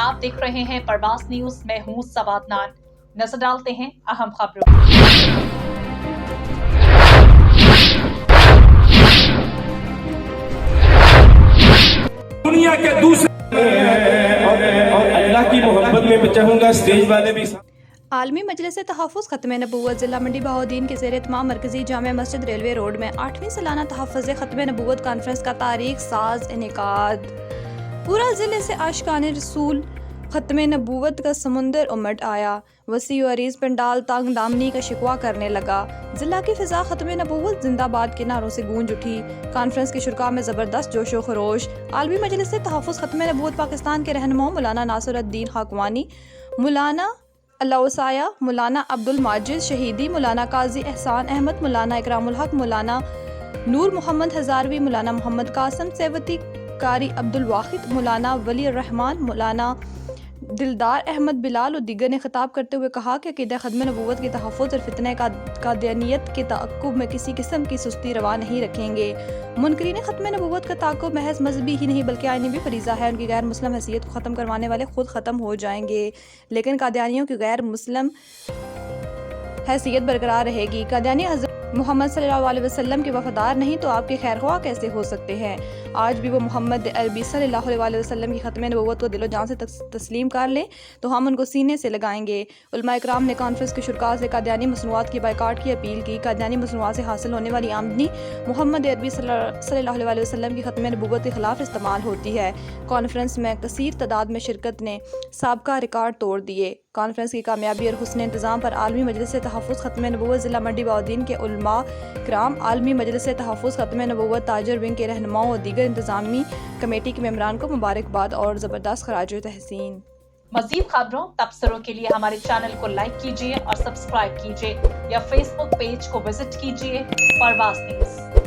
आप देख रहे हैं परवास न्यूज। मैं हूं सवादनान। नजर डालते हैं अहम खबरों। दुनिया के दूसरे और अल्लाह की मोहब्बत में मैं चाहूँगा स्टेज वाले भी आलमी मजलिस तहफ़्फ़ुज़ ख़त्म नबूवत ज़िला मंडी बहाउद्दीन के ज़ेर इत्माम मरकज़ी जामे मस्जिद रेलवे रोड में 8वीं सालाना तहफ़्फ़ुज़ ख़त्म नबूवत कॉन्फ्रेंस का तारीख साज इनेकाद। पूरा ज़िले से आशिकाने रसूल ख़त्म नबूवत का समुंदर उमड़ आया। वसी व अरीज़ पंडाल तंग दामनी का शिकवा करने लगा। ज़िला की फ़िज़ा ख़त्म नबूवत जिंदाबाद के नारों से गूंज उठी। कॉन्फ्रेंस के शुरा में ज़बरदस्त जोशो खरोश। आलमी मजलिस तहफ़्फ़ुज़ ख़त्म नबूवत पाकिस्तान के रहनुमा मौलाना नासिरुद्दीन खाकवानी, मौलाना अल्लाहसाया, मौलाना अब्दुल माजिद शहीदी, मौलाना काजी एहसान अहमद, मौलाना इकरामुल हक, मौलाना नूर मोहम्मद हज़ारवी, मौलाना मोहम्मद कासम सेवती, कारी अब्दुल वाहिद, मौलाना वली रहमान, मौलाना दिलदार अहमद बिलाल और दीगर ने खिताब करते हुए कहा कि अक़ीदा ख़त्म नबूवत के तहफ़्फ़ुज़ और फ़ितने कादियानियत के तअक्कुब में किसी किस्म की सुस्ती रवा नहीं रखेंगे। मुनकरीन ख़त्म नबूवत का ताक़ुब महज मजहबी ही नहीं बल्कि आईनी भी फरीज़ा है। उनकी गैर मुस्लिम हैसियत को ख़त्म करवाने वाले खुद ख़त्म हो जाएंगे, लेकिन कादियानियों की गैर मुस्लिम हैसियत बरकरार रहेगी। कादियानी हज़रत मोहम्मद सल्लल्लाहु अलैहि वसल्लम के वफ़ादार नहीं तो आपके खैरख्वाह कैसे हो सकते हैं। आज भी वो मोहम्मद अरबी सल्लल्लाहु अलैहि वसल्लम की ख़त्म नबूवत को दिलो जान से तस्लीम कर लें तो हम उनको सीने से लगाएंगे। उलमा इकराम ने कॉन्फ्रेंस के शुरा से कादियानी मसनूआत की बाइकाट की अपील की। कादियानी मसनूआत से हासिल होने वाली आमदनी मोहम्मद अरबी सल्लल्लाहु अलैहि वसल्लम की ख़त्म नबूवत के खिलाफ इस्तेमाल होती है। कॉन्फ्रेंस में कसीर तादाद में शिरकत ने साबका रिकॉर्ड तोड़ दिए। कॉन्फ्रेंस की कामयाबी और हुस्न इंतज़ाम पर आलमी मजलिस तहफ़्फ़ुज़ ख़त्म नबूवत ज़िला मंडी बहाउद्दीन के उलमा इकराम, आलमी मजलिस तहफ़्फ़ुज़ ख़त्म नबूवत ताजर विंग के रहनुमाओं और दीगर इंतज़ामी कमेटी के मेंबरान को मुबारकबाद और ज़बरदस्त खराज तहसीन। मज़ीद खबरों तबसरों के लिए हमारे चैनल को लाइक कीजिए और सब्सक्राइब कीजिए या फेसबुक पेज को विजिट कीजिए परवास न्यूज।